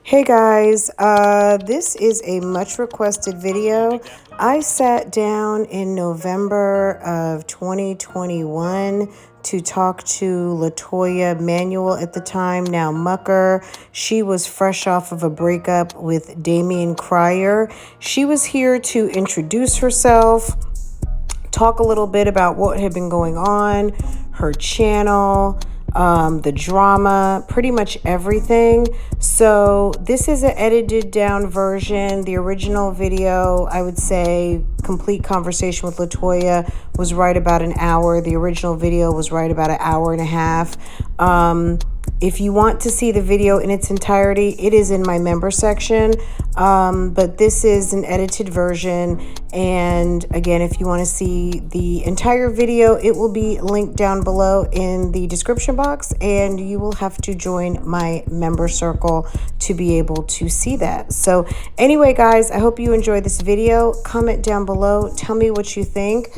Hey guys, this is a much requested video. I sat down in November of 2021 to talk to Latoya Manuel at the time, now Mucker. She was fresh off of a breakup with Damien Cryer. She was here to introduce herself, talk a little bit about what had been going on, her channel, the drama, pretty much everything. So this is an edited down version. The original video, I would say, complete conversation with Latoya was right about an hour. The original video was right about an hour and a half. If you want to see the video in its entirety, it is in my member section. But this is an edited version. And again, if you want to see the entire video, it will be linked down below in the description box. And you will have to join my member circle to be able to see that. So anyway, guys, I hope you enjoyed this video. Comment down below. Tell me what you think.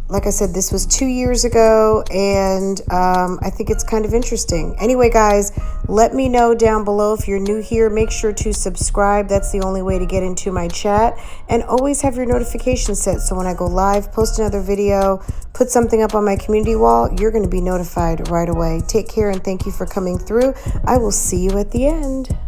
Like I said, this was 2 years ago, and I think it's kind of interesting. Anyway, guys, let me know down below if you're new here. Make sure to subscribe. That's the only way to get into my chat. And always have your notifications set, so when I go live, post another video, put something up on my community wall, you're going to be notified right away. Take care, and thank you for coming through. I will see you at the end.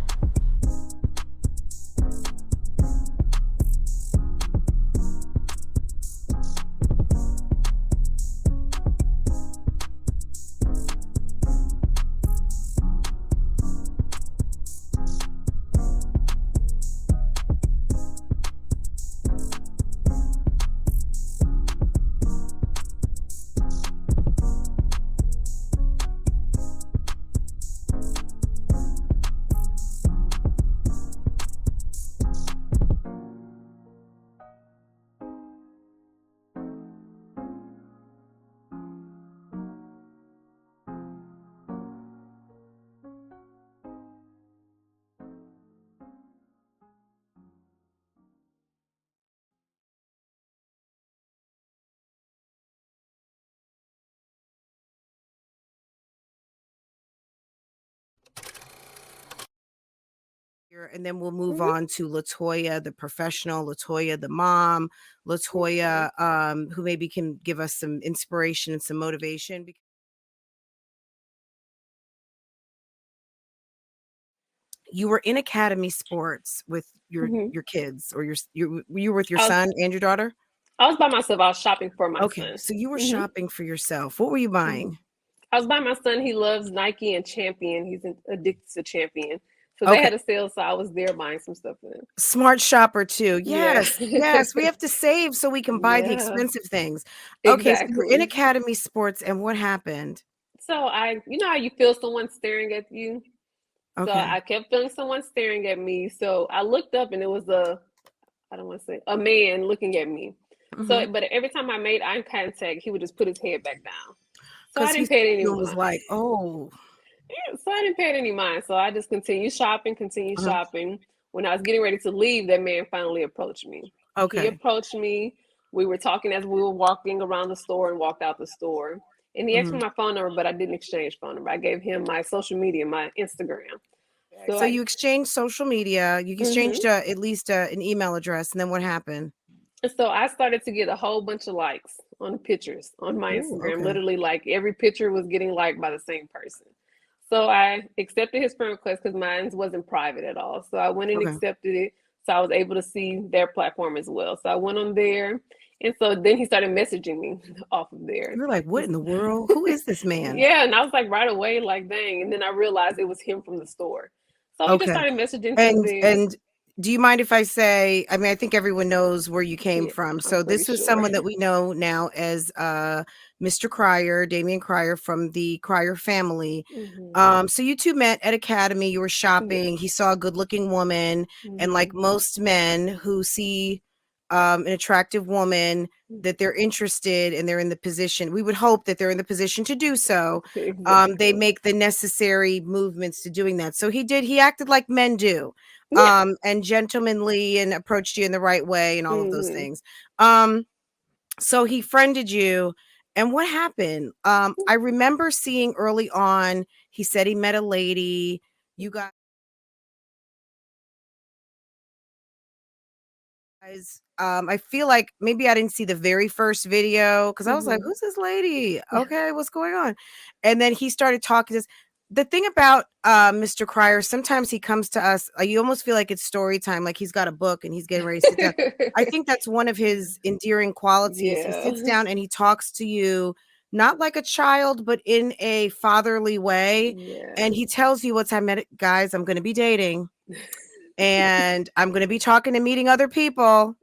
And then we'll move on to Latoya, the professional, Latoya, the mom, Latoya, who maybe can give us some inspiration and some motivation. You were in academy sports with your kids, or you were with your son and your daughter? I was by myself. I was shopping for my Okay, son. so you were shopping for yourself. What were you buying? I was by my son. He loves Nike and Champion. He's addicted to Champion. So they had a sale, so I was there buying some stuff for them. Smart shopper too. Yes, Yeah. yes. We have to save so we can buy the Yeah. expensive things. Okay, so you're in Exactly. academy sports, and what happened? So you know how you feel someone staring at you? So Okay. I kept feeling someone staring at me. So I looked up and it was I don't want to say, a man looking at me. So, but every time I made eye contact, he would just put his head back down. So I Because he didn't pay it any was mind. like, oh. Yeah, so I didn't pay it any mind. So I just continued shopping. When I was getting ready to leave, that man finally approached me. He Okay. approached me. We were talking as we were walking around the store and walked out the store. And he asked for my phone number, but I didn't exchange phone number. I gave him my social media, my Instagram. So you exchanged social media. You exchanged at least an email address, and then what happened? So I started to get a whole bunch of likes on the pictures on my Instagram. Okay. Literally, like every picture was getting liked by the same person. So I accepted his friend request because mine wasn't private at all. So I went and accepted it. So I was able to see their platform as well. So I went on there. And so then he started messaging me off of there. You were like, what in the world? Who is this man? Yeah. And I was like right away, like, dang. And then I realized it was him from the store. So we just started messaging through there. And do you mind if I say, I mean, I think everyone knows where you came from. So this was someone that we know now as Mr. Cryer, Damien Cryer, from the Cryer family. So you two met at academy. You were shopping. He saw a good-looking woman, and like most men who see an attractive woman, that they're interested and they're in the position, we would hope that they're in the position to do so. They make the necessary movements to doing that. So he acted like men do, and gentlemanly, and approached you in the right way and all of those things. So he friended you. And what happened? I remember seeing early on, he said he met a lady. You got I feel like maybe I didn't see the very first video because I was like, Mhm. "Who's this lady? Okay, what's going on?" And then he started talking to us. The thing about Mr. Cryer, sometimes he comes to us, you almost feel like it's story time, like he's got a book and he's getting ready to sit down. I think that's one of his endearing qualities. He sits Yeah. down and he talks to you, not like a child, but in a fatherly way. Yeah. And he tells you what's guys, I'm going to be dating and I'm going to be talking and meeting other people.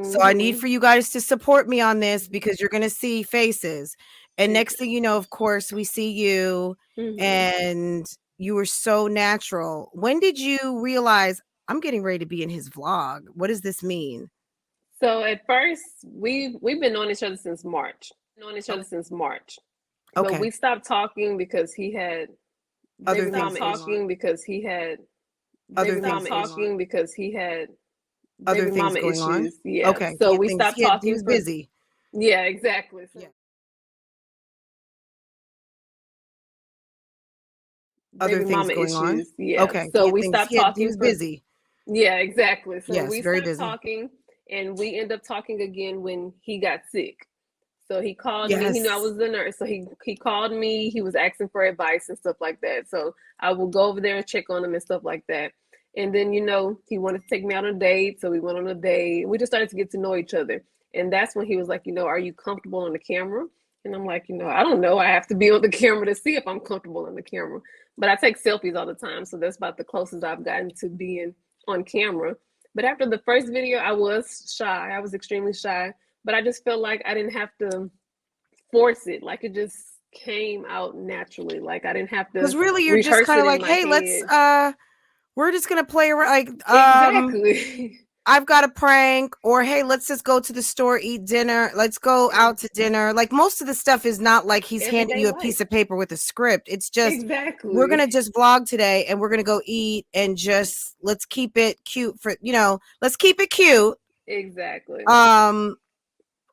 So I need for Mhm. you guys to support me on this because you're going to see faces. And next thing you know, of course, we see you Mhm. and you were so natural. When did you realize I'm getting ready to be in his vlog? What does this mean? So at first, we've been knowing each other since March. But Okay. we stopped talking because he had Other baby things mama going on. Other things going on. Other baby things mama going on. issues. Yeah. Okay. So we stopped He talking was for busy. yeah, exactly. Yeah. So Other baby things mama going on. issues. Yeah. Okay. So we stopped He talking was for busy. yeah, exactly. So Yes, we very stopped busy. talking and we ended up talking again when he got sick. So he called me. He knew I Yes. was the nurse. So he called me. He was asking for advice and stuff like that. So I will go over there and check on him and stuff like that. And then, he wanted to take me out on a date. So we went on a date. We just started to get to know each other. And that's when he was like, are you comfortable on the camera? And I'm like, I don't know. I have to be on the camera to see if I'm comfortable on the camera. But I take selfies all the time. So that's about the closest I've gotten to being on camera. But after the first video, I was shy. I was extremely shy. But I just felt like I didn't have to force it. Like it just came out naturally. Like I didn't have Because to really you're just rehearse kind it of in like, my hey, let's head. we're just gonna play around Exactly. I've got a prank, or hey, let's just go to the store, eat dinner. Let's go out to dinner. Like most of the stuff is not like he's handing Everyday you a piece life. of paper with a script. It's just we're gonna Exactly. just vlog today and we're gonna go eat and just let's keep it cute for let's keep it cute. Exactly.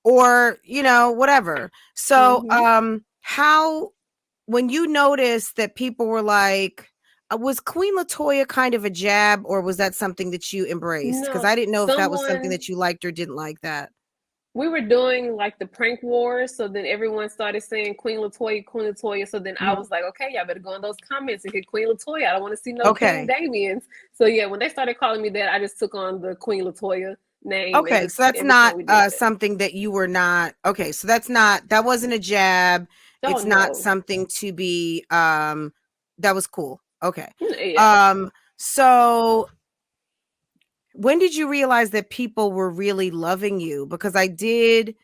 Or whatever. So Mm-hmm. how when you noticed that people were like, was Queen Latoya kind of a jab, or was that something that you embraced? Because No, I didn't know if that was something someone that you liked or didn't like that. we were doing like the prank wars, so then everyone started saying Queen Latoya, Queen Latoya. So then I Mhm. was like, okay, y'all better go in those comments and hit Queen Latoya. I don't want to see no King Okay. Damien's. So yeah, when they started calling me that, I just took on the Queen Latoya name and Okay. just So that's every not time we did that. something that you were not. Okay. So that wasn't a jab. Oh It's not no. something to be, that was cool. Okay. Yeah. So when did you realize that people were really loving you? Because I did,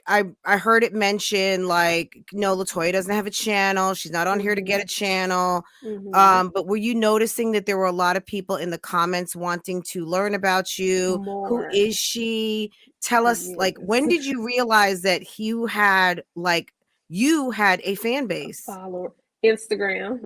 I heard it mentioned like, no, Latoya doesn't have a channel. She's not on here to get Mhm. a channel. Mhm. But were you noticing that there were a lot of people in the comments wanting to learn about you? Who More. is she? Tell us, like, Yes. when did you realize that you had a fan base? Follow Instagram.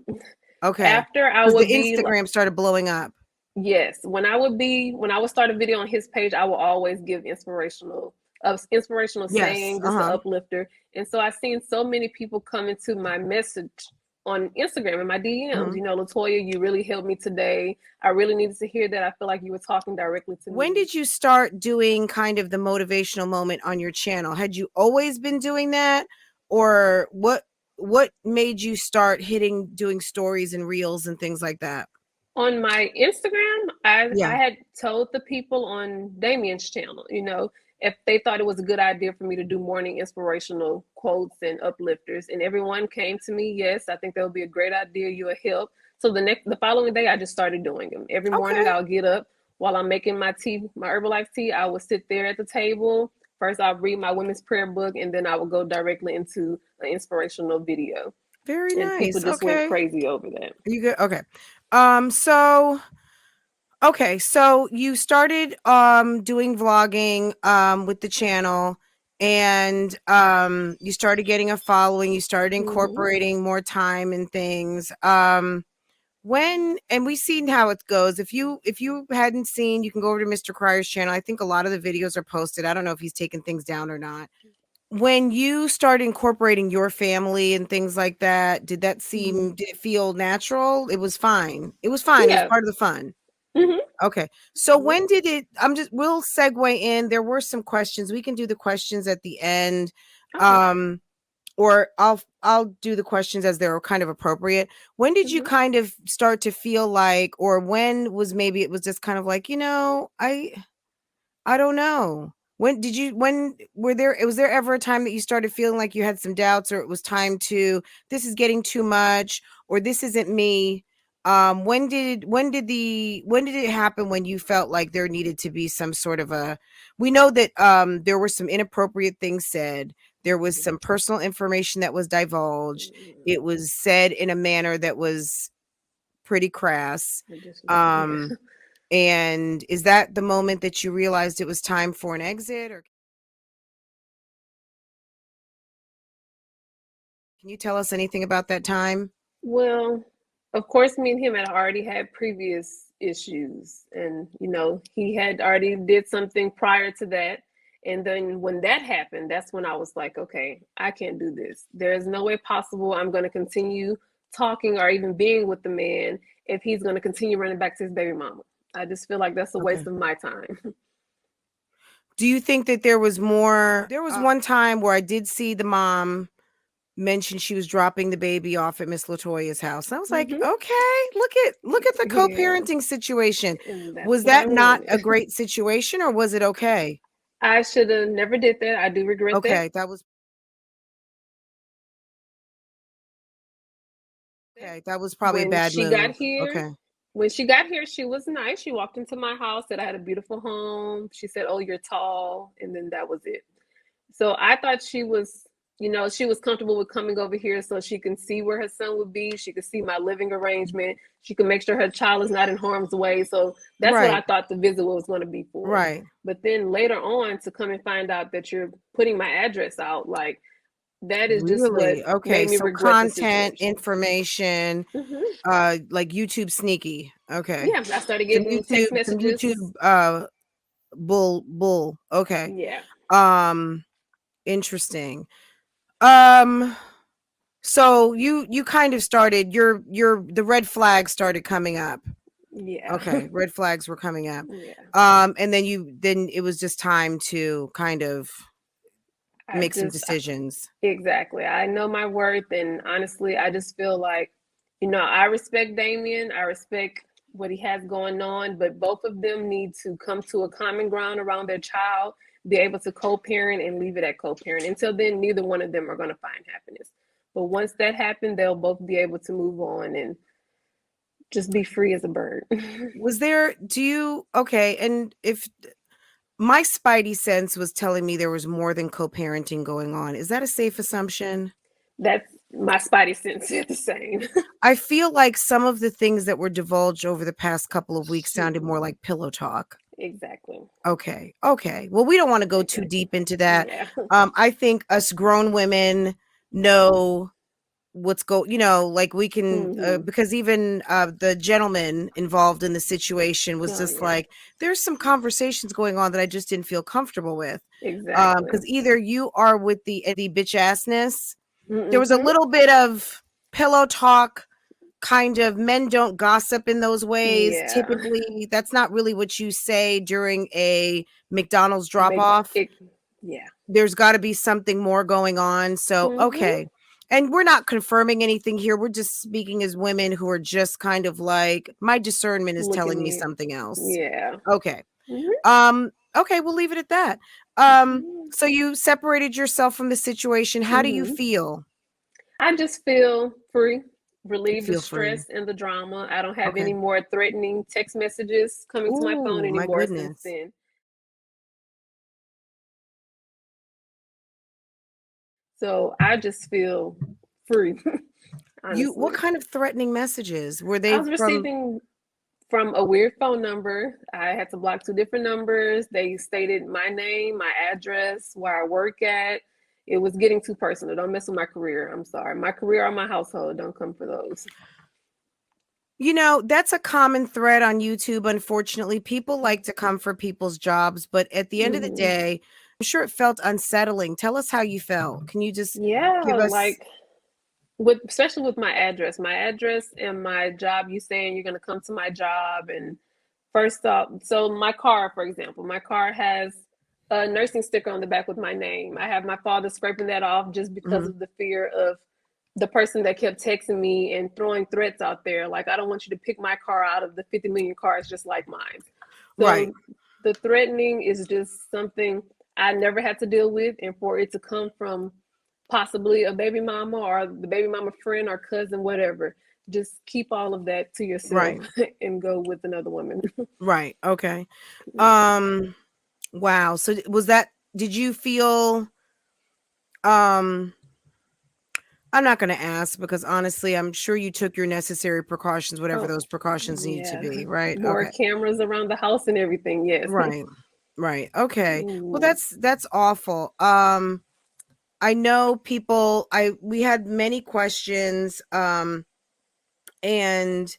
Okay. After I Because the would be like, Instagram started blowing up. yes, when I would start a video on his page, I will always give inspirational Yes. saying, just an Uh-huh. uplifter. And so I've seen so many people come into my message on Instagram and my DMs. Mhm. Latoya, you really helped me today. I really needed to hear that. I feel like you were talking directly to When me. did you start doing kind of the motivational moment on your channel? Had you always been doing that, or what made you start doing stories and reels and things like that? On my Instagram, I Yeah. had told the people on Damien's channel, if they thought it was a good idea for me to do morning inspirational quotes and uplifters, and everyone came to me, yes, I think that would be a great idea. You'll help. So the following day, I just started doing them. Every morning, Okay. I'll get up while I'm making my tea, my Herbalife tea. I will sit there at the table. First, I'll read my women's prayer book, and then I will go directly into an inspirational video. Very And people nice. just went Okay. crazy over that. You good? Okay. So okay, so you started doing vlogging with the channel, and you started getting a following, you started Mm-hmm. incorporating more time and things. When and we've seen how it goes. If you hadn't seen, you can go over to Mr. Cryer's channel. I think a lot of the videos are posted. I don't know if he's taken things down or not. When you started incorporating your family and things like that, Mm-hmm. did it feel natural? It was fine. It was fine. It was Yeah. part of the fun. Okay. So when did it, we'll segue in. There were some questions. We can do the questions at the end. Okay. Or I'll do the questions as they're kind of appropriate. When did you kind of start to feel like, or when was maybe it was just kind of like, I don't know. When was there ever a time that you started feeling like you had some doubts, or it was time to, this is getting too much, or this isn't me? When did it happen when you felt like there needed to be some sort of we know that there were some inappropriate things said. There was some personal information that was divulged. It was said in a manner that was pretty crass. And is that the moment that you realized it was time for an exit, or can you tell us anything about that time? Well, of course, me and him had already had previous issues, and he had already did something prior to that. And then when that happened, that's when I was like, okay, I can't do this. There is no way possible I'm going to continue talking or even being with the man if he's going to continue running back to his baby mama. I just feel like that's a waste of my time. Do you think that there was more? There was one time where I did see the mom mention she was dropping the baby off at Miss Latoya's house. And I was like, okay, look at the co-parenting situation. Was that not a great situation, or was it okay? I should have never did that. I do regret that. Okay, that was probably a bad move. When she got here, she was nice. She walked into my house, said I had a beautiful home. She said, "Oh, you're tall," and then that was it. So I thought she was, she was comfortable with coming over here so she can see where her son would be. She could see my living arrangement. She could make sure her child is not in harm's way. So that's what I thought the visit was going to be for. Right. But then later on, to come and find out that you're putting my address out, like, that is just what made me regret content, information, like YouTube sneaky. Okay. Yeah, I started getting text messages. Some YouTube bull. Okay. Yeah. Interesting. So you kind of started the red flags started coming up. Yeah. Okay, red flags were coming up. Yeah. And then it was just time to kind of make some decisions. Exactly. I know my worth, and honestly, I just feel like, I respect Damien. I respect what he has going on, but both of them need to come to a common ground around their child, be able to co-parent and leave it at co-parent. Until then, neither one of them are going to find happiness. But once that happens, they'll both be able to move on and just be free as a bird. And if my spidey sense was telling me there was more than co-parenting going on, is that a safe assumption? That's my spidey sense is the same. I feel like some of the things that were divulged over the past couple of weeks sounded more like pillow talk. Exactly. Okay. Well, we don't want to go too deep into that. Yeah. I think us grown women know what's like we can because even the gentleman involved in the situation was just like, there's some conversations going on that I just didn't feel comfortable with. Exactly. Because either you are with the bitch assness. There was a little bit of pillow talk, kind of, men don't gossip in those ways. Yeah. Typically, that's not really what you say during a McDonald's drop off. Yeah. There's got to be something more going on. So, okay. And we're not confirming anything here. We're just speaking as women who are just kind of like, my discernment is telling me something else. Yeah. Okay. Okay, we'll leave it at that. So you separated yourself from the situation. How do you feel? I just feel free, relieved of stress and the drama. I don't have any more threatening text messages coming to my phone anymore since then. So I just feel free. What kind of threatening messages were they? I was receiving from a weird phone number. I had to block 2 different numbers. They stated my name, my address, where I work at. It was getting too personal. Don't mess with my career. I'm sorry. My career or my household, don't come for those. That's a common thread on YouTube. Unfortunately, people like to come for people's jobs, but at the end of the day, I'm sure it felt unsettling. Tell us how you felt. Can you just give us, like, especially with my address and my job, you saying you're going to come to my job, and First off, so my car, for example, my car has a nursing sticker on the back with my name. I have my father scraping that off just because of the fear of the person that kept texting me and throwing threats out there. Like, I don't want you to pick my car out of the 50 million cars just like mine. So the threatening is just something I never had to deal with. And for it to come from possibly a baby mama or the baby mama friend or cousin, whatever, just keep all of that to yourself and go with another woman. Right. Okay. Wow. So did you feel, I'm not going to ask because honestly, I'm sure you took your necessary precautions, whatever those precautions need to be, right? More cameras around the house and everything. Yes. Right. Right. Okay. Well, that's awful. I know people, we had many questions, and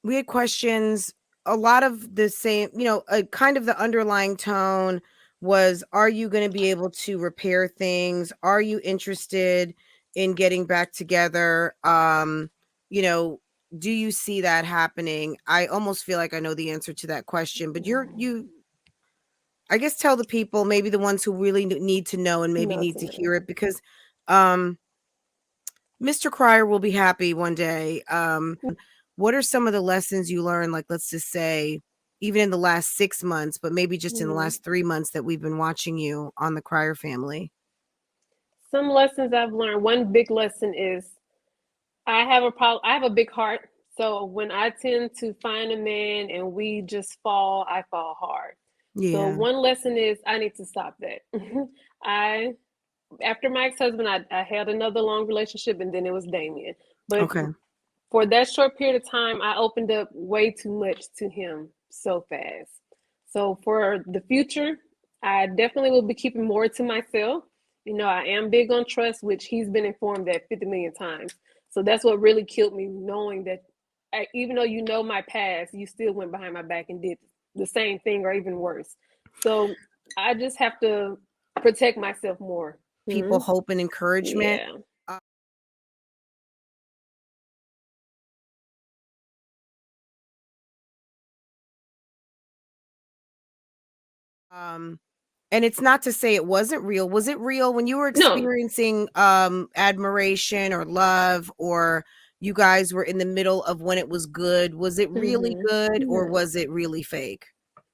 we had questions, a lot of the same, kind of the underlying tone was, are you going to be able to repair things? Are you interested in getting back together? Do you see that happening? I almost feel like I know the answer to that question, but I guess tell the people, maybe the ones who really need to know and maybe need to hear it, because Mr. Crier will be happy one day. What are some of the lessons you learned, like, let's just say, even in the last 6 months, but maybe just in the last 3 months that we've been watching you on the Crier family? Some lessons I've learned. One big lesson is I have a big heart. So when I tend to find a man and we just fall, I fall hard. Yeah. So one lesson is I need to stop that. After my ex-husband, I had another long relationship, and then it was Damien. But for that short period of time, I opened up way too much to him so fast. So for the future, I definitely will be keeping more to myself. I am big on trust, which he's been informed that 50 million times. So that's what really killed me, knowing that even though you know my past, you still went behind my back and did the same thing or even worse. So I just have to protect myself more. People hope and encouragement. And it's not to say it wasn't real. Was it real when you were experiencing admiration or love, or you guys were in the middle of when it was good? Was it really good, or was it really fake?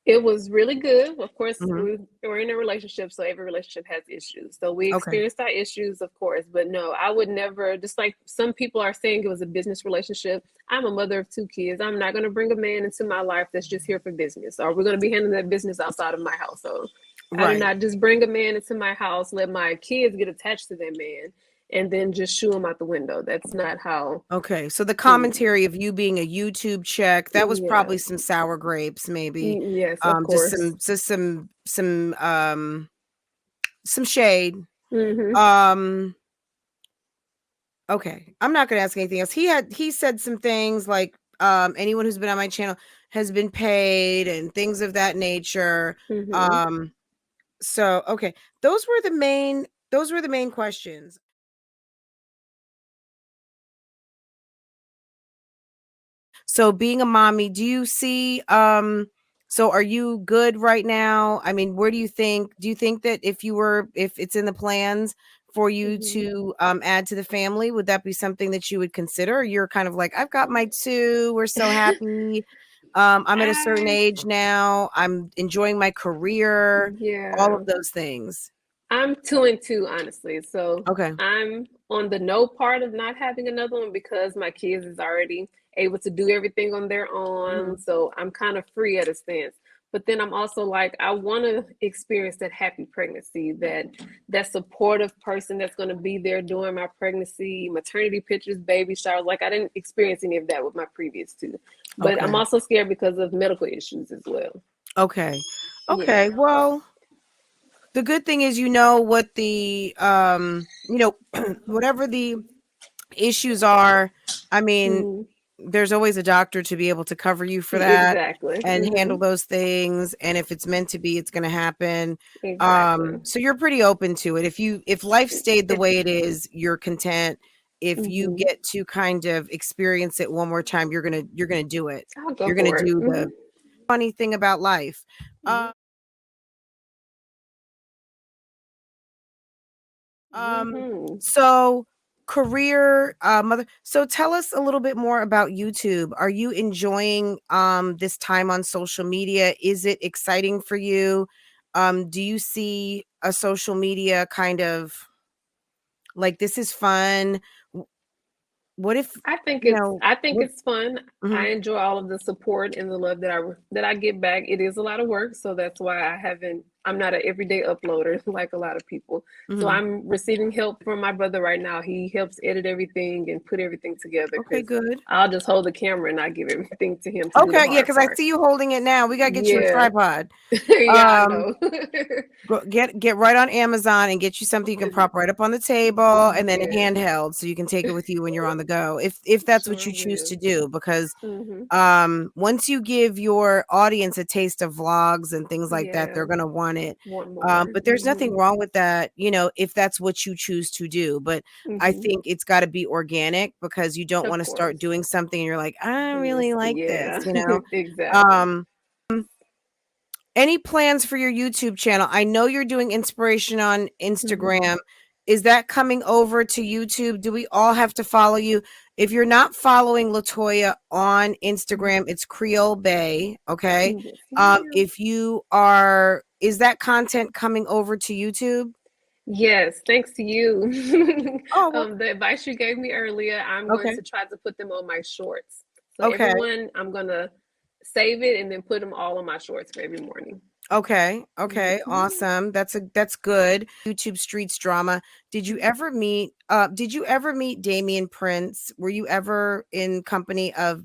It was really good. Of course, we're in a relationship, so every relationship has issues. So we experienced our issues, of course, but no, I would never, just like some people are saying it was a business relationship. I'm a mother of 2 kids. I'm not going to bring a man into my life that's just here for business, or we're going to be handling that business outside of my household. I do not just bring a man into my house, let my kids get attached to that man, and then just shoo him out the window. That's not how. Okay, so the commentary of you being a YouTube check, that was probably some sour grapes, maybe. Yes, of course. Just some shade. Okay, I'm not going to ask anything else. He said some things like, anyone who's been on my channel has been paid and things of that nature. So, okay, those were the main questions. So being a mommy, do you see, so are you good right now? I mean, do you think that if it's in the plans for you to add to the family, would that be something that you would consider? You're kind of like, I've got my 2, we're so happy. I'm at a certain age now. I'm enjoying my career. All of those things. I'm 2 and 2, honestly. So I'm on the no part of not having another one because my kids is already able to do everything on their own. So I'm kind of free at a stance. But then I'm also like, I want to experience that happy pregnancy, that supportive person that's going to be there during my pregnancy, maternity pictures, baby showers. Like, I didn't experience any of that with my previous 2. But I'm also scared because of medical issues as well. Okay. Well, the good thing is, what the, whatever the issues are, I mean, there's always a doctor to be able to cover you for that and handle those things. And if it's meant to be, it's going to happen. So you're pretty open to it. If life stayed the way it is, you're content if you get to kind of experience it one more time, you're gonna do it. I'll go You're gonna for it. do the funny thing about life. So career, mother. So tell us a little bit more about YouTube. Are you enjoying this time on social media? Is it exciting for you? Do you see a social media kind of like this is fun? What if I think you it's know I think what? it's fun. I Mhm. enjoy all of the support and the love that I get back. It is a lot of work, so that's why I'm not an everyday uploader like a lot of people. So Mhm. I'm receiving help from my brother right now. He helps edit everything and put everything together Okay, because good. I'll just hold the camera and I give everything to him to do the Okay, yeah, hard because I part. see you holding it now. We gotta get you a Yeah. tripod. Yeah, I Um, know. get right on Amazon and get you something you can prop right up on the table, and then a Yeah. handheld so you can take it with you when you're on the go. If that's what Sure you choose will. to do, because Mhm. once you give your audience a taste of vlogs and things like that, Yeah. they're gonna want it. Want more. But there's nothing wrong with that, if that's what you choose to do. But I think it's got to be organic because you don't Of want to start course. doing something and you're like, I don't And really this, like this, yeah, exactly. Um, any plans for your YouTube channel? I know you're doing inspiration on Instagram. Is that coming over to YouTube? Do we all have to follow you? If you're not following Latoya on Instagram, it's Creole Bay. Okay. Yes, ma'am. If you are, is that content coming over to YouTube? Yes, thanks to you. Oh, well, The advice you gave me earlier, I'm going okay. to try to put them on my shorts. So Okay. everyone, I'm gonna save it and then put them all on my shorts for every morning. Okay. Okay. Awesome. That's good. YouTube Streets drama. Did you ever meet Damien Prince? Were you ever in company of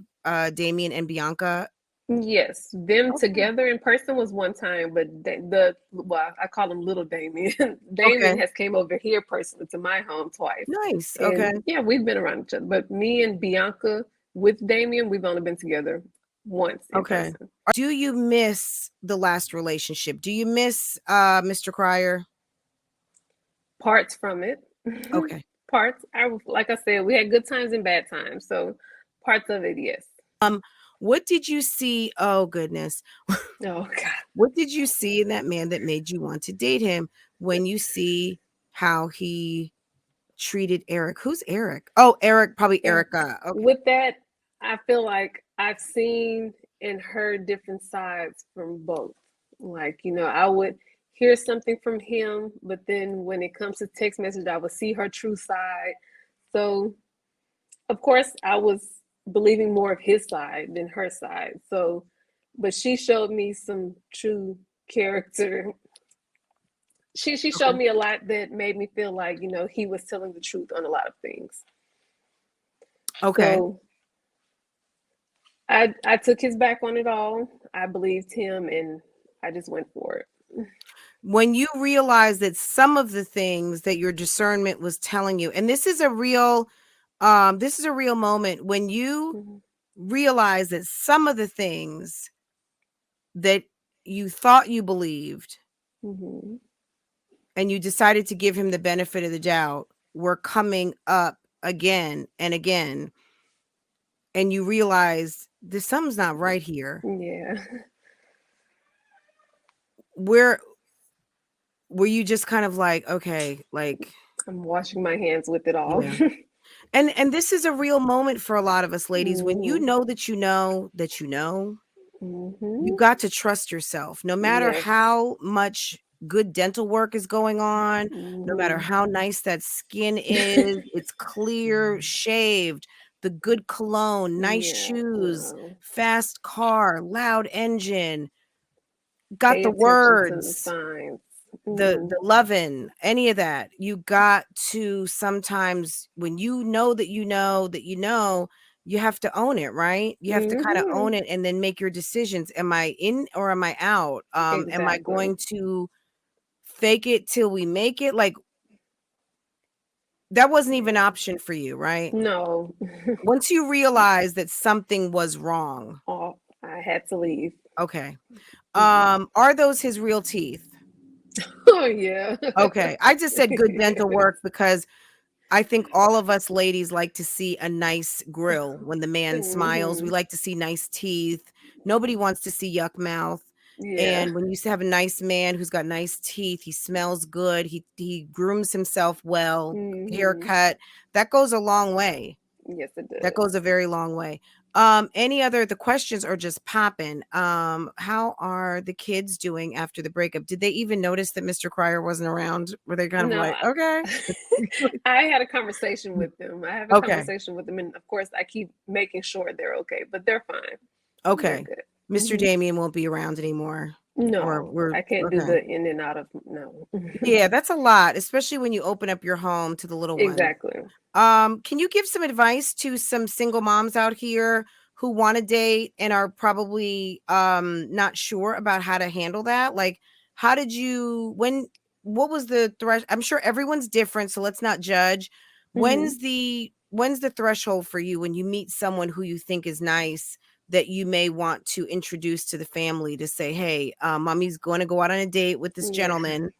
Damien and Bianca? Yes, them Okay. together in person was one time, but well, I call him Little Damien. Okay. Damien has came over here personally to my home twice, Nice. Okay. and yeah, we've been around each other. But me and Bianca with Damien, we've only been together once in Okay. person. Do you miss the last relationship? Do you miss Mr. Cryer? Parts from it, Okay. parts. Like I said, we had good times and bad times, so parts of it, yes. What did you see? Oh goodness. Oh God. What did you see in that man that made you want to date him when you see how he treated Eric? Who's Eric? Oh, Eric, probably Erica. Erica. Okay. With that, I feel like I've seen and heard different sides from both. Like, I would hear something from him, but then when it comes to text message, I would see her true side. So, of course, I was believing more of his side than her side. So, but she showed me some true character. She showed Okay. me a lot that made me feel like, he was telling the truth on a lot of things. Okay. So, I took his back on it all. I believed him and I just went for it. When you realize that some of the things that your discernment was telling you, and this is a real moment when you realize that some of the things that you thought you believed Mm-hmm. and you decided to give him the benefit of the doubt were coming up again and again, and you realize this something's not right here. Yeah. Where were you just kind of like, okay, like, I'm washing my hands with it all. yeah. And this is a real moment for a lot of us ladies. When you Mm-hmm. know that you know that you know, you Mm-hmm. got to trust yourself. No matter Yes. how much good dental work is going on, no matter Mm-hmm. how nice that skin is, it's clear, shaved, the good cologne, nice Yeah. shoes, No. fast car, loud engine, got Pay the attention to the words, signs. the Mm-hmm. loving, any of that. You got to sometimes when you know that you know that you know, you have to own it, right? You have to kind of Mm-hmm. own it and then make your decisions. Am I in or am I out? Am I Exactly. going to fake it till we make it? Like that wasn't even an Yeah. option for you, right? No. Once you realize that something was wrong. Oh, I had to leave. Okay. Mm-hmm. Are those his real teeth? Oh yeah. Okay. I just said good dental work because I think all of us ladies like to see a nice grill when the man smiles. We like to see nice teeth. Nobody wants to see yuck mouth. Yeah. And when you have a nice man who's got nice teeth, he smells good, he grooms himself well, haircut, that goes a long way. Yes, it does. That goes a very long way. The questions are just popping. How are the kids doing after the breakup? Did they even notice that Mr. Cryer wasn't around? Were they kind of like, okay? I had a conversation with them. I have a conversation with them, and of course, I keep making sure they're okay, but they're fine. Okay. They're good. Mr. Damien won't be around anymore. No, I can't do the in and out of no. Yeah, that's a lot, especially when you open up your home to the little one. Exactly. Can you give some advice to some single moms out here who want to date and are probably not sure about how to handle that? Like, how did you what was the thresh? I'm sure everyone's different, so let's not judge. When's the threshold for you when you meet someone who you think is nice that you may want to introduce to the family to say, hey, mommy's going to go out on a date with this gentleman?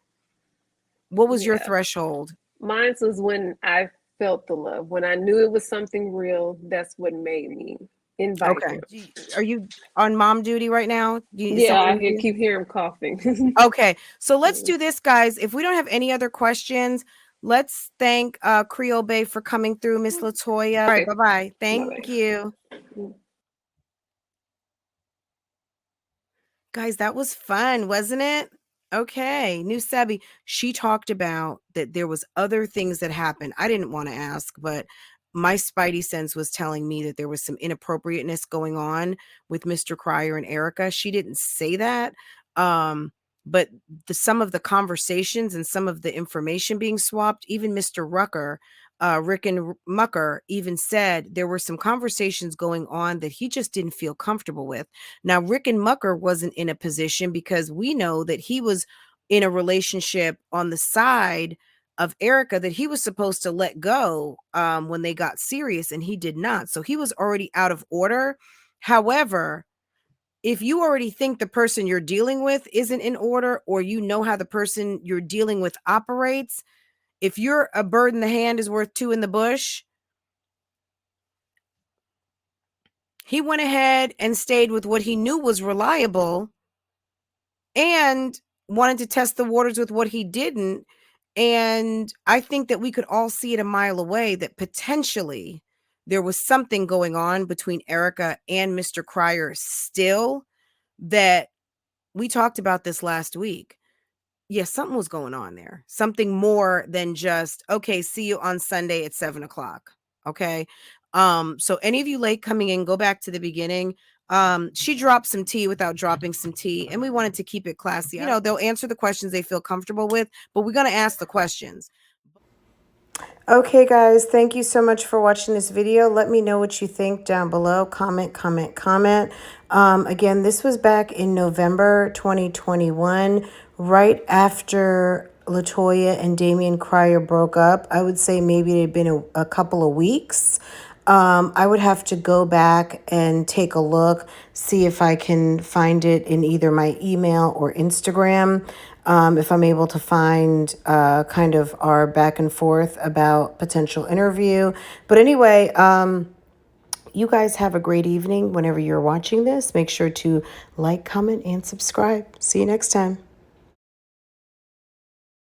What was your threshold? Mine was when I felt the love. When I knew it was something real, that's what made me invite him. Are you on mom duty right now? Yeah, I keep hearing him coughing. Okay, so let's do this, guys. If we don't have any other questions, let's thank Creole Bay for coming through, Miss Latoya. All right, bye-bye. Thank you. Guys, that was fun, wasn't it? Okay, New Sebi, she talked about that there was other things that happened. I didn't want to ask, but my spidey sense was telling me that there was some inappropriateness going on with Mr. Cryer and Erica. She didn't say that. But some of the conversations and some of the information being swapped, even Mr. Rick and Mucker even said there were some conversations going on that he just didn't feel comfortable with. Now, Rick and Mucker wasn't in a position because we know that he was in a relationship on the side of Erica that he was supposed to let go when they got serious, and he did not. So he was already out of order. However, if you already think the person you're dealing with isn't in order, or you know how the person you're dealing with operates, if you're a bird in the hand is worth two in the bush, he went ahead and stayed with what he knew was reliable and wanted to test the waters with what he didn't. And I think that we could all see it a mile away that potentially there was something going on between Erica and Mr. Cryer still, that we talked about this last week. Yes, something was going on there. Something more than just, okay, see you on Sunday at 7:00. Okay. So any of you late coming in, go back to the beginning. She dropped some tea without dropping some tea, and we wanted to keep it classy. You know, they'll answer the questions they feel comfortable with, but we're going to ask the questions. Okay, guys, thank you so much for watching this video. Let me know what you think down below. Comment. Again, this was back in November 2021, right after Latoya and Damien Cryer broke up. I would say maybe it had been a couple of weeks. I would have to go back and take a look, see if I can find it in either my email or Instagram. If I'm able to find kind of our back and forth about potential interview. But anyway, you guys have a great evening whenever you're watching this. Make sure to like, comment, and subscribe. See you next time.